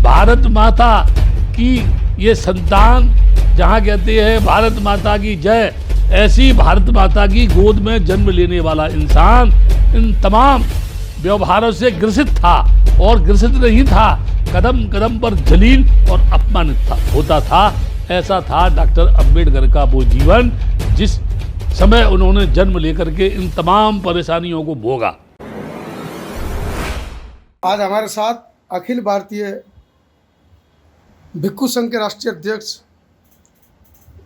भारत माता की ये संतान, जहाँ कहते हैं भारत माता की जय, ऐसी भारत माता की गोद में जन्म लेने वाला इंसान इन तमाम व्यवहारों से ग्रसित था, और ग्रसित नहीं था, कदम कदम पर जलील और अपमानित होता था। ऐसा था डॉक्टर अंबेडकर का वो जीवन, जिस समय उन्होंने जन्म लेकर के इन तमाम परेशानियों को भोगा। आज हमारे साथ अखिल भारतीय भिक्खु संघ के राष्ट्रीय अध्यक्ष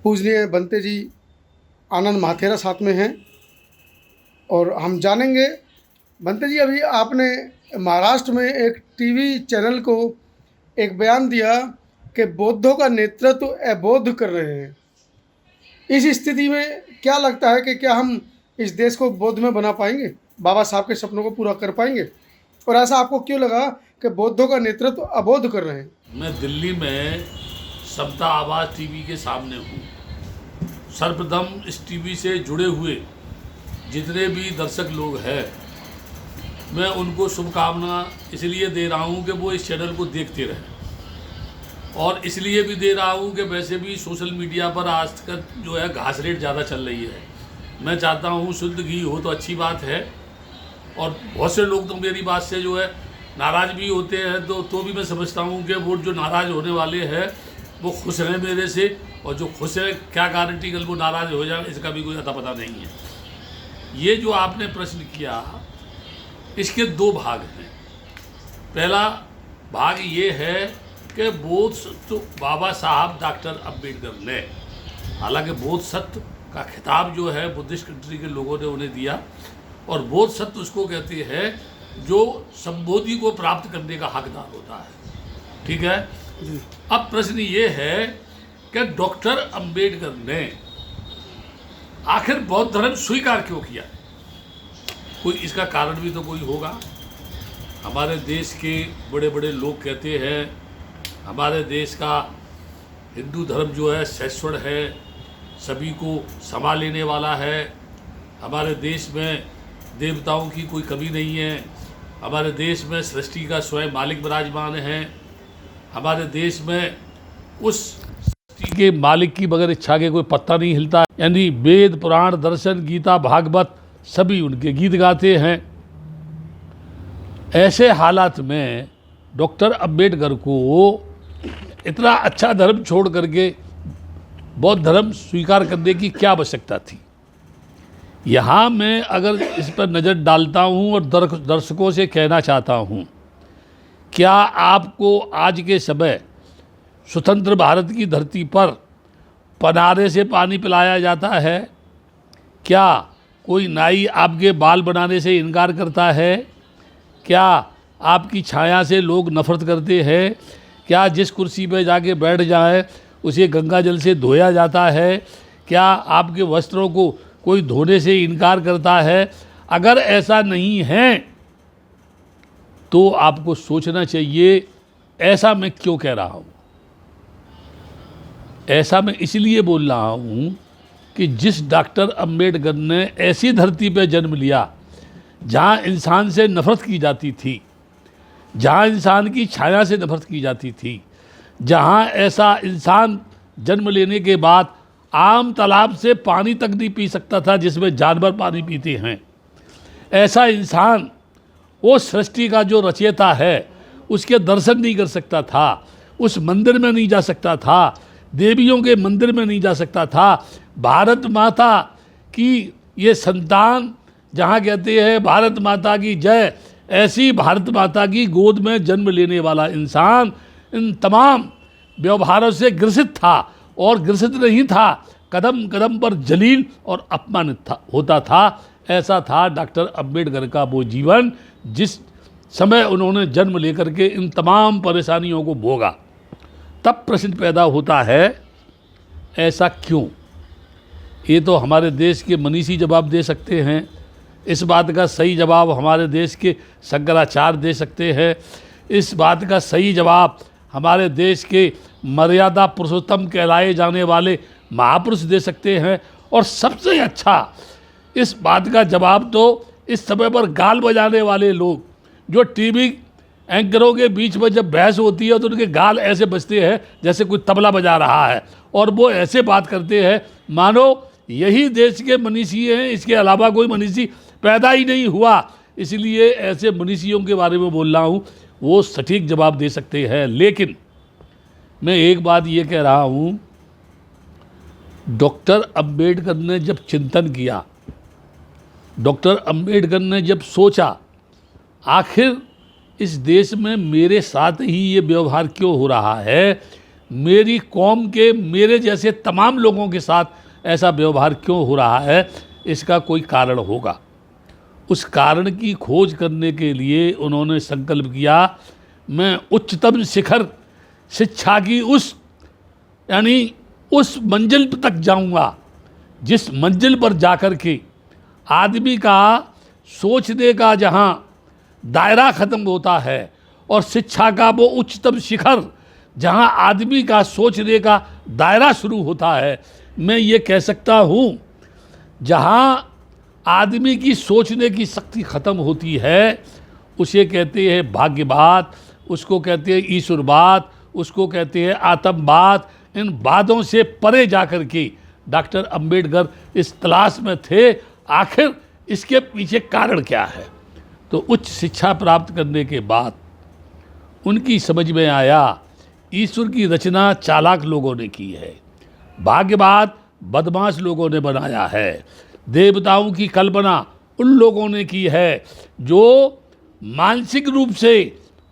पूजनीय बनते जी आनंद महाथेरा साथ में हैं, और हम जानेंगे बनते जी, अभी आपने महाराष्ट्र में एक टीवी चैनल को एक बयान दिया कि बौद्धों का नेतृत्व अबौद्ध कर रहे हैं। इस स्थिति में क्या लगता है कि क्या हम इस देश को बौद्ध में बना पाएंगे, बाबा साहब के सपनों को पूरा कर पाएंगे, और ऐसा आपको क्यों लगा कि बौद्धों का नेतृत्व अबौद्ध कर रहे हैं? मैं दिल्ली में समता आवाज़ टीवी के सामने हूँ। सर्वप्रथम इस टीवी से जुड़े हुए जितने भी दर्शक लोग हैं, मैं उनको शुभकामना इसलिए दे रहा हूँ कि वो इस चैनल को देखते रहें, और इसलिए भी दे रहा हूँ कि वैसे भी सोशल मीडिया पर आज तक जो है घास रेट ज़्यादा चल रही है। मैं चाहता हूँ शुद्ध घी हो तो अच्छी बात है, और बहुत से लोग तो मेरी बात से जो है नाराज़ भी होते हैं, तो भी मैं समझता हूँ कि वो जो नाराज़ होने वाले हैं वो खुश हैं मेरे से, और जो खुश है क्या गारंटी कल वो नाराज़ हो जाए, इसका भी कोई अता पता नहीं है। ये जो आपने प्रश्न किया, इसके दो भाग हैं। पहला भाग ये है कि बोधसत्व बाबा साहब डॉक्टर अंबेडकर ने, हालांकि बोधसत्व का खिताब जो है बुद्धिस्ट कंट्री के लोगों ने उन्हें दिया, और बोधसत्व उसको कहते हैं जो संबोधि को प्राप्त करने का हकदार होता है। ठीक है। अब प्रश्न ये है कि डॉक्टर अंबेडकर ने आखिर बौद्ध धर्म स्वीकार क्यों किया? कोई इसका कारण भी तो कोई होगा। हमारे देश के बड़े बड़े लोग कहते हैं हमारे देश का हिंदू धर्म जो है शाश्वत है, सभी को समा लेने वाला है, हमारे देश में देवताओं की कोई कमी नहीं है, हमारे देश में सृष्टि का स्वयं मालिक विराजमान है, हमारे देश में उस सृष्टि के मालिक की बगैर इच्छा के कोई पत्ता नहीं हिलता, यानी वेद पुराण दर्शन गीता भागवत सभी उनके गीत गाते हैं। ऐसे हालात में डॉक्टर अंबेडकर को इतना अच्छा धर्म छोड़ करके बौद्ध धर्म स्वीकार करने की क्या आवश्यकता थी? यहाँ मैं अगर इस पर नज़र डालता हूँ और दर्शकों से कहना चाहता हूँ, क्या आपको आज के समय स्वतंत्र भारत की धरती पर पनारे से पानी पिलाया जाता है? क्या कोई नाई आपके बाल बनाने से इनकार करता है? क्या आपकी छाया से लोग नफरत करते हैं? क्या जिस कुर्सी पर जाके बैठ जाए उसे गंगा जल से धोया जाता है? क्या आपके वस्त्रों को कोई धोने से इनकार करता है? अगर ऐसा नहीं है तो आपको सोचना चाहिए ऐसा मैं क्यों कह रहा हूँ। ऐसा मैं इसलिए बोल रहा हूँ कि जिस डॉक्टर अंबेडकर ने ऐसी धरती पर जन्म लिया जहाँ इंसान से नफरत की जाती थी, जहाँ इंसान की छाया से नफरत की जाती थी, जहाँ ऐसा इंसान जन्म लेने के बाद आम तालाब से पानी तक नहीं पी सकता था जिसमें जानवर पानी पीते हैं, ऐसा इंसान वो सृष्टि का जो रचयिता है उसके दर्शन नहीं कर सकता था, उस मंदिर में नहीं जा सकता था, देवियों के मंदिर में नहीं जा सकता था। भारत माता की ये संतान, जहाँ कहते हैं भारत माता की जय, ऐसी भारत माता की गोद में जन्म लेने वाला इंसान इन तमाम व्यवहारों से ग्रसित था, और ग्रसित नहीं था, कदम कदम पर जलील और अपमानित होता था। ऐसा था डॉक्टर अंबेडकर का वो जीवन, जिस समय उन्होंने जन्म लेकर के इन तमाम परेशानियों को भोगा। तब प्रश्न पैदा होता है ऐसा क्यों? ये तो हमारे देश के मनीषी जवाब दे सकते हैं, इस बात का सही जवाब हमारे देश के शंकराचार्य दे सकते हैं, इस बात का सही जवाब हमारे देश के मर्यादा पुरुषोत्तम कहलाए जाने वाले महापुरुष दे सकते हैं, और सबसे अच्छा इस बात का जवाब तो इस समय पर गाल बजाने वाले लोग जो टीवी एंकरों के बीच में जब बहस होती है तो उनके गाल ऐसे बजते हैं जैसे कोई तबला बजा रहा है, और वो ऐसे बात करते हैं मानो यही देश के मनीषी हैं, इसके अलावा कोई मनीषी पैदा ही नहीं हुआ। इसलिए ऐसे मनीषियों के बारे में बोल रहा हूँ, वो सटीक जवाब दे सकते हैं। लेकिन मैं एक बात ये कह रहा हूँ, डॉक्टर अंबेडकर ने जब चिंतन किया, डॉक्टर अंबेडकर ने जब सोचा आखिर इस देश में मेरे साथ ही ये व्यवहार क्यों हो रहा है, मेरी कौम के मेरे जैसे तमाम लोगों के साथ ऐसा व्यवहार क्यों हो रहा है, इसका कोई कारण होगा। उस कारण की खोज करने के लिए उन्होंने संकल्प किया, मैं उच्चतम शिखर शिक्षा की यानी उस मंजिल तक जाऊंगा जिस मंजिल पर जाकर के आदमी का सोचने का जहां दायरा ख़त्म होता है और शिक्षा का वो उच्चतम शिखर जहां आदमी का सोचने का दायरा शुरू होता है। मैं ये कह सकता हूँ जहां आदमी की सोचने की शक्ति ख़त्म होती है उसे कहते हैं भाग्यवाद, उसको कहते हैं ईश्वरवाद, उसको कहते हैं आतंकवाद। इन बातों से परे जाकर के डॉक्टर अंबेडकर इस तलाश में थे आखिर इसके पीछे कारण क्या है। तो उच्च शिक्षा प्राप्त करने के बाद उनकी समझ में आया ईश्वर की रचना चालाक लोगों ने की है, भाग्यवाद बदमाश लोगों ने बनाया है, देवताओं की कल्पना उन लोगों ने की है जो मानसिक रूप से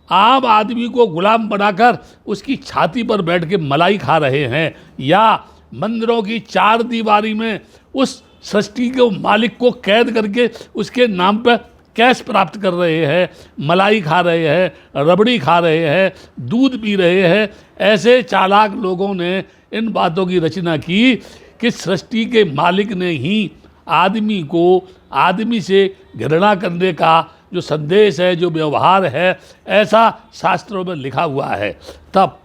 आम आदमी को गुलाम बनाकर उसकी छाती पर बैठ के मलाई खा रहे हैं, या मंदिरों की चार दीवारी में उस सृष्टि के मालिक को कैद करके उसके नाम पर कैश प्राप्त कर रहे हैं, मलाई खा रहे हैं, रबड़ी खा रहे हैं, दूध पी रहे हैं। ऐसे चालाक लोगों ने इन बातों की रचना की कि सृष्टि के मालिक ने ही आदमी को आदमी से घृणा करने का जो संदेश है, जो व्यवहार है, ऐसा शास्त्रों में लिखा हुआ है। तब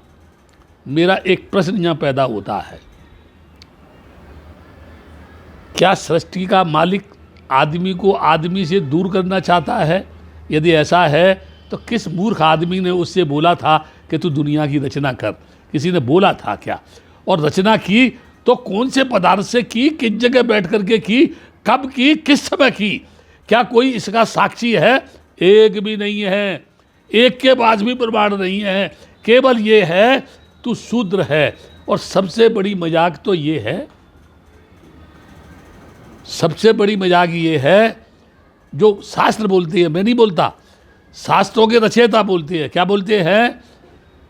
मेरा एक प्रश्न यहाँ पैदा होता है, क्या सृष्टि का मालिक आदमी को आदमी से दूर करना चाहता है? यदि ऐसा है तो किस मूर्ख आदमी ने उससे बोला था कि तू दुनिया की रचना कर? किसी ने बोला था क्या? और रचना की तो कौन से पदार्थ से की, किस जगह बैठ करके की, कब की, किस समय की? क्या कोई इसका साक्षी है? एक भी नहीं है, एक के पास भी प्रमाण नहीं है। केवल ये है तू शूद्र है। और सबसे बड़ी मजाक तो ये है, सबसे बड़ी मजाक ये है जो शास्त्र बोलते हैं, मैं नहीं बोलता, शास्त्रों के रचयिता बोलते हैं। क्या बोलते हैं?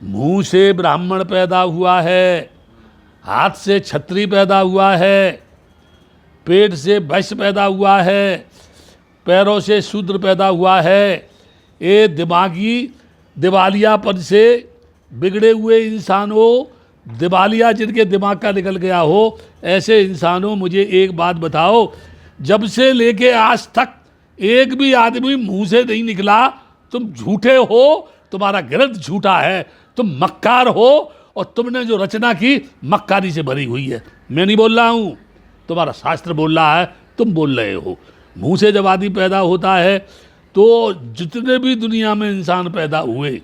मुंह से ब्राह्मण पैदा हुआ है, हाथ से क्षत्रिय पैदा हुआ है, पेट से वैश्य पैदा हुआ है, पैरों से शूद्र पैदा हुआ है। ये दिमागी दिवालियापन से बिगड़े हुए इंसानों, दिवालिया जिनके दिमाग का निकल गया हो, ऐसे इंसानों मुझे एक बात बताओ, जब से लेके आज तक एक भी आदमी मुंह से नहीं निकला तुम झूठे हो, तुम्हारा ग्रंथ झूठा है, तुम मक्कार हो, और तुमने जो रचना की मक्कारी से भरी हुई है। मैं नहीं बोल रहा हूँ, तुम्हारा शास्त्र बोल रहा है, तुम बोल रहे हो। मुंह से जब आदमी पैदा होता है तो जितने भी दुनिया में इंसान पैदा हुए,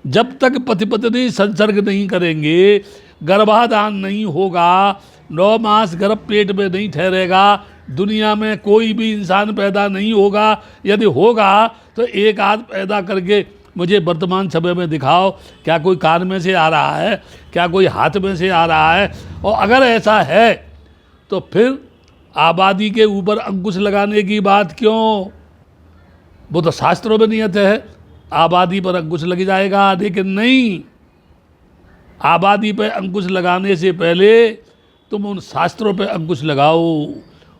जब तक पति पत्नी संसर्ग नहीं करेंगे, गर्भाधान नहीं होगा, 9 मास गर्भ पेट में नहीं ठहरेगा, दुनिया में कोई भी इंसान पैदा नहीं होगा। यदि होगा तो एक आध पैदा करके मुझे वर्तमान समय में दिखाओ, क्या कोई कान में से आ रहा है, क्या कोई हाथ में से आ रहा है? और अगर ऐसा है तो फिर आबादी के ऊपर अंकुश लगाने की बात क्यों? वो तो शास्त्रों में नियत है, आबादी पर अंकुश लग जाएगा। लेकिन नहीं, आबादी पर अंकुश लगाने से पहले तुम उन शास्त्रों पर अंकुश लगाओ,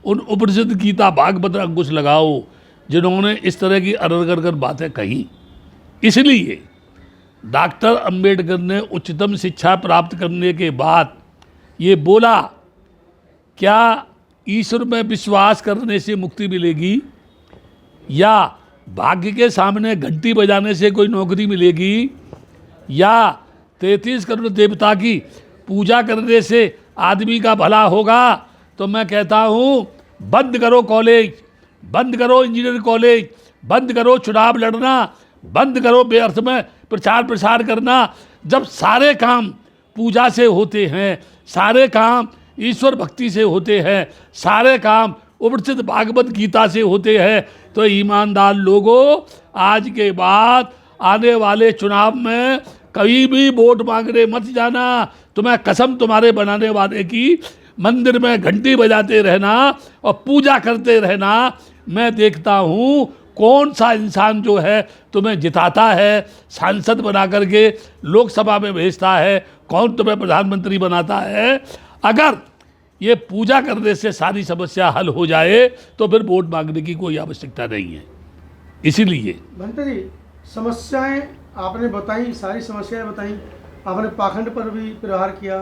उन उपनिषद गीता भागवत अंकुश लगाओ जिन्होंने इस तरह की अरगड़ बातें कही। इसलिए डॉक्टर अंबेडकर ने उच्चतम शिक्षा प्राप्त करने के बाद ये बोला, क्या ईश्वर में विश्वास करने से मुक्ति मिलेगी, या भाग्य के सामने घंटी बजाने से कोई नौकरी मिलेगी, या 33 करोड़ देवता की पूजा करने से आदमी का भला होगा? तो मैं कहता हूँ बंद करो कॉलेज, बंद करो इंजीनियरिंग कॉलेज, बंद करो चुनाव लड़ना, बंद करो बेअर्थ में प्रचार प्रसार करना। जब सारे काम पूजा से होते हैं, सारे काम ईश्वर भक्ति से होते हैं, सारे काम उपनिषद भागवत गीता से होते हैं, तो ईमानदार लोगों, आज के बाद आने वाले चुनाव में कभी भी वोट मांगने मत जाना। तुम्हें कसम तुम्हारे बनाने वाले की, मंदिर में घंटी बजाते रहना और पूजा करते रहना। मैं देखता हूँ कौन सा इंसान जो है तुम्हें जिताता है, सांसद बना करके लोकसभा में भेजता है, कौन तुम्हें प्रधानमंत्री बनाता है। अगर ये पूजा करने से सारी समस्या हल हो जाए तो फिर वोट मांगने की कोई आवश्यकता नहीं है। इसीलिए भंते जी, समस्याएं आपने बताई, सारी समस्याएं बताई, आपने पाखंड पर भी प्रहार किया,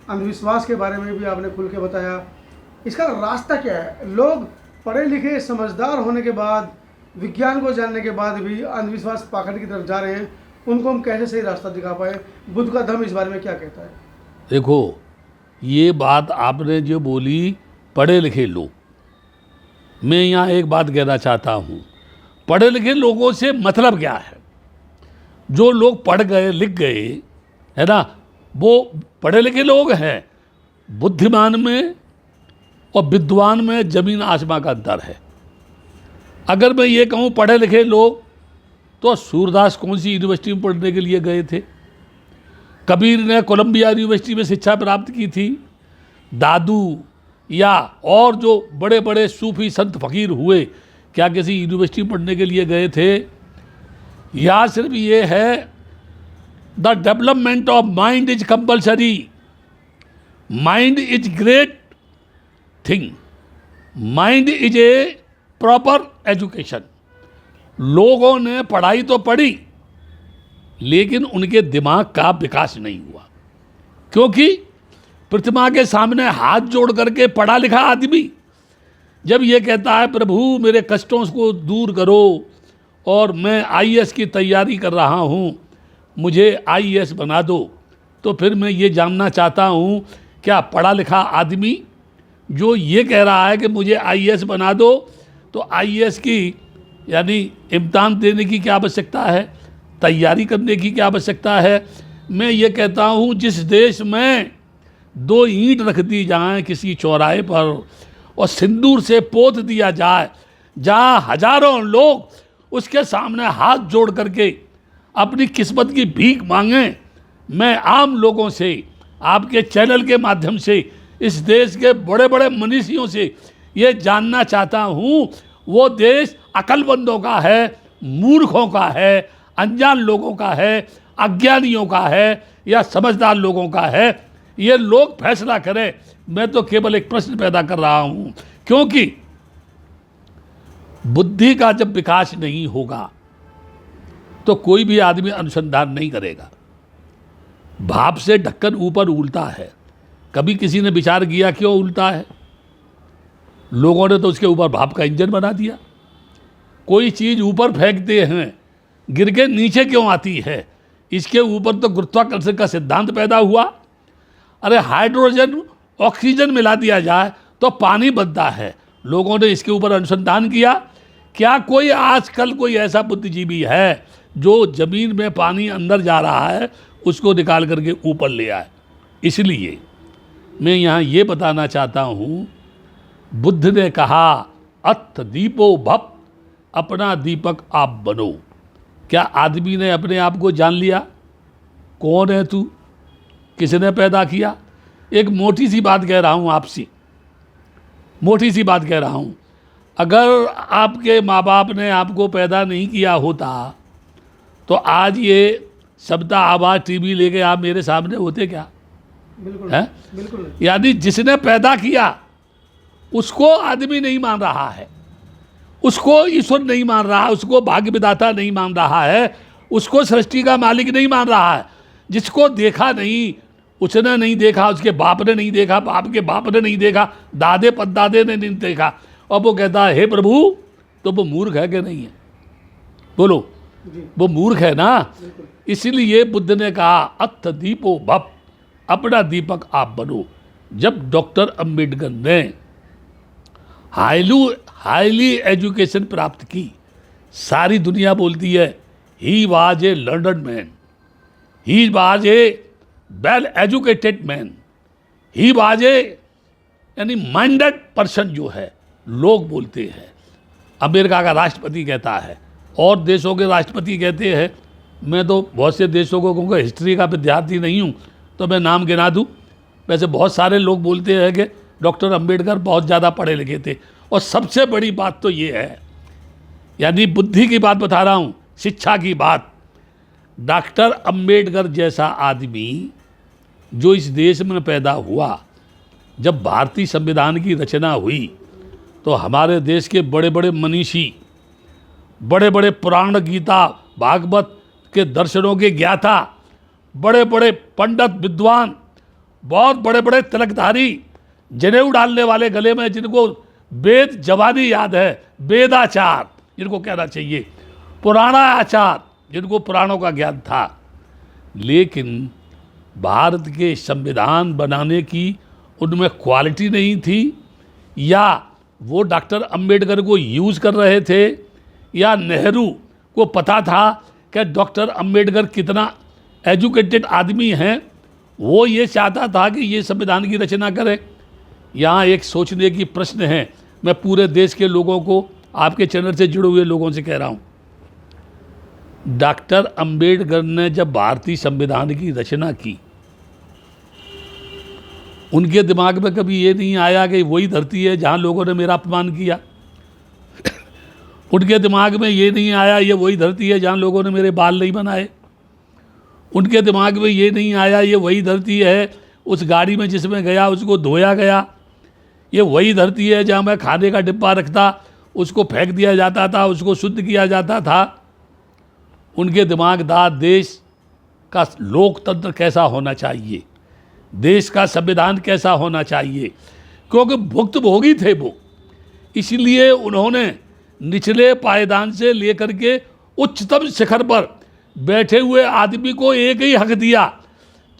अंधविश्वास के बारे में भी आपने खुल के बताया। इसका रास्ता क्या है? लोग पढ़े लिखे समझदार होने के बाद, विज्ञान को जानने के बाद भी अंधविश्वास पाखंड की तरफ जा रहे हैं, उनको हम कैसे सही रास्ता दिखा पाए? बुद्ध का धर्म इस बारे में क्या कहता है? देखो, ये बात आपने जो बोली पढ़े लिखे लोग, मैं यहाँ एक बात कहना चाहता हूँ, पढ़े लिखे लोगों से मतलब क्या है? जो लोग पढ़ गए लिख गए है ना, वो पढ़े लिखे लोग हैं। बुद्धिमान में और विद्वान में जमीन आसमां का अंतर है। अगर मैं ये कहूँ पढ़े लिखे लोग, तो सूरदास कौन सी यूनिवर्सिटी में पढ़ने के लिए गए थे? कबीर ने कोलंबिया यूनिवर्सिटी में शिक्षा प्राप्त की थी। दादू या और जो बड़े बड़े सूफी संत फकीर हुए, क्या किसी यूनिवर्सिटी में पढ़ने के लिए गए थे? या सिर्फ ये है the development of mind is compulsory, mind is great thing, mind is a proper education. लोगों ने पढ़ाई तो पढ़ी लेकिन उनके दिमाग का विकास नहीं हुआ, क्योंकि प्रतिमा के सामने हाथ जोड़ करके पढ़ा लिखा आदमी जब ये कहता है प्रभु मेरे कष्टों को दूर करो और मैं आईएएस की तैयारी कर रहा हूँ, मुझे आईएएस बना दो, तो फिर मैं ये जानना चाहता हूँ क्या पढ़ा लिखा आदमी जो ये कह रहा है कि मुझे आईएएस बना दो, तो आईएएस की यानी इम्तिहान देने की क्या आवश्यकता है, तैयारी करने की क्या आवश्यकता है? मैं ये कहता हूँ जिस देश में 2 ईंट रख दी जाएं किसी चौराहे पर और सिंदूर से पोत दिया जाए, जहाँ हजारों लोग उसके सामने हाथ जोड़ करके अपनी किस्मत की भीख मांगें, मैं आम लोगों से, आपके चैनल के माध्यम से, इस देश के बड़े बड़े मनीषियों से ये जानना चाहता हूँ, वो देश अक्लमंदों का है, मूर्खों का है, अनजान लोगों का है, अज्ञानियों का है या समझदार लोगों का है? ये लोग फैसला करें। मैं तो केवल एक प्रश्न पैदा कर रहा हूँ, क्योंकि बुद्धि का जब विकास नहीं होगा तो कोई भी आदमी अनुसंधान नहीं करेगा। भाप से ढक्कन ऊपर उल्टा है, कभी किसी ने विचार किया क्यों उल्टा है? लोगों ने तो उसके ऊपर भाप का इंजन बना दिया। कोई चीज़ ऊपर फेंकते हैं, गिर के नीचे क्यों आती है? इसके ऊपर तो गुरुत्वाकर्षण का सिद्धांत पैदा हुआ। अरे हाइड्रोजन ऑक्सीजन मिला दिया जाए तो पानी बनता है। लोगों ने इसके ऊपर अनुसंधान किया। क्या कोई आजकल कोई ऐसा बुद्धिजीवी है जो ज़मीन में पानी अंदर जा रहा है उसको निकाल करके ऊपर ले आए? इसलिए मैं यहाँ ये बताना चाहता हूँ, बुद्ध ने कहा अथ दीपो भव, अपना दीपक आप बनो। क्या आदमी ने अपने आप को जान लिया? कौन है तू? किसने पैदा किया? एक मोटी सी बात कह रहा हूँ आपसे, मोटी सी बात कह रहा हूँ। अगर आपके माँ बाप ने आपको पैदा नहीं किया होता तो आज ये सबता आवाज़ टीवी लेके आप मेरे सामने होते क्या? बिल्कुल है? बिल्कुल। यानी जिसने पैदा किया उसको आदमी नहीं मान रहा है, उसको ईश्वर नहीं मान रहा है, उसको भाग्य विधाता नहीं मान रहा है, उसको सृष्टि का मालिक नहीं मान रहा है। जिसको देखा नहीं, उसने नहीं देखा, उसके बाप ने नहीं देखा, बाप के बाप ने नहीं देखा, दादे पददादे ने नहीं देखा, और वो कहता है हे प्रभु, तो वो मूर्ख है कि नहीं है? बोलो, वो मूर्ख है ना। इसीलिए बुद्ध ने कहा अथ दीपो भव, अपना दीपक आप बनो। जब डॉक्टर अंबेडकर ने हाईली एजुकेशन प्राप्त की, सारी दुनिया बोलती है he was a learned man, he was a well educated man, he was a यानी माइंडेड पर्सन जो है लोग बोलते हैं। अमेरिका का राष्ट्रपति कहता है और देशों के राष्ट्रपति कहते हैं। मैं तो बहुत से देशों को क्योंकि हिस्ट्री का विद्यार्थी नहीं हूँ तो मैं नाम गिना दूँ। वैसे बहुत सारे लोग बोलते हैं कि डॉक्टर अंबेडकर बहुत ज़्यादा पढ़े लिखे थे। और सबसे बड़ी बात तो ये है, यानी बुद्धि की बात बता रहा हूँ, शिक्षा की बात। डॉक्टर अंबेडकर जैसा आदमी जो इस देश में पैदा हुआ, जब भारतीय संविधान की रचना हुई तो हमारे देश के बड़े बड़े मनीषी, बड़े बड़े पुराण गीता भागवत के दर्शनों के ज्ञाता, बड़े बड़े पंडित विद्वान, बहुत बड़े बड़े तिलकधारी, जनेऊ डालने वाले गले में, जिनको वेद जवानी याद है, वेदाचार जिनको कहना चाहिए, पुराना आचार जिनको पुराणों का ज्ञान था। लेकिन भारत के संविधान बनाने की उनमें क्वालिटी नहीं थी, या वो डॉक्टर अंबेडकर को यूज़ कर रहे थे, या नेहरू को पता था कि डॉक्टर अंबेडकर कितना एजुकेटेड आदमी हैं, वो ये चाहता था कि ये संविधान की रचना करे। यहाँ एक सोचने की प्रश्न है, मैं पूरे देश के लोगों को, आपके चैनल से जुड़े हुए लोगों से कह रहा हूँ, डॉक्टर अंबेडकर ने जब भारतीय संविधान की रचना की, उनके दिमाग में कभी ये नहीं आया कि वही धरती है जहाँ लोगों ने मेरा अपमान किया। उनके दिमाग में ये नहीं आया ये वही धरती है जहाँ लोगों ने मेरे बाल नहीं बनाए। उनके दिमाग में ये नहीं आया ये वही धरती है, उस गाड़ी में जिसमें गया उसको धोया गया, ये वही धरती है जहाँ मैं खाने का डिब्बा रखता उसको फेंक दिया जाता था, उसको शुद्ध किया जाता था। उनके दिमागदार देश का लोकतंत्र कैसा होना चाहिए, देश का संविधान कैसा होना चाहिए, क्योंकि भुक्तभोगी थे वो, इसलिए उन्होंने निचले पायदान से लेकर के उच्चतम शिखर पर बैठे हुए आदमी को एक ही हक दिया,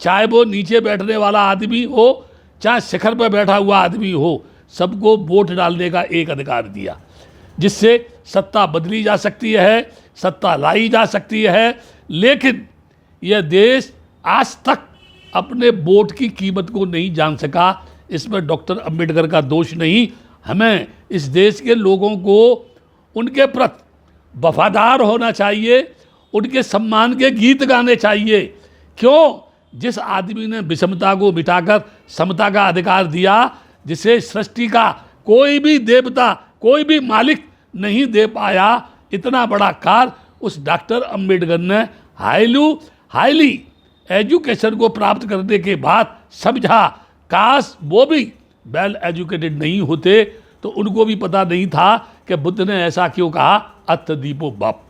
चाहे वो नीचे बैठने वाला आदमी हो चाहे शिखर पर बैठा हुआ आदमी हो, सबको वोट डालने का एक अधिकार दिया, जिससे सत्ता बदली जा सकती है, सत्ता लाई जा सकती है। लेकिन यह देश आज तक अपने वोट की कीमत को नहीं जान सका। इसमें डॉक्टर अंबेडकर का दोष नहीं। हमें इस देश के लोगों को उनके प्रति वफादार होना चाहिए, उनके सम्मान के गीत गाने चाहिए। क्यों? जिस आदमी ने विषमता को मिटाकर समता का अधिकार दिया, जिसे सृष्टि का कोई भी देवता, कोई भी मालिक नहीं दे पाया, इतना बड़ा कार्य उस डॉक्टर अंबेडकर ने हाईली एजुकेशन को प्राप्त करने के बाद समझा। काश वो भी वेल एजुकेटेड नहीं होते तो उनको भी पता नहीं था कि बुद्ध ने ऐसा क्यों कहा, अत्थ दीपो बाप।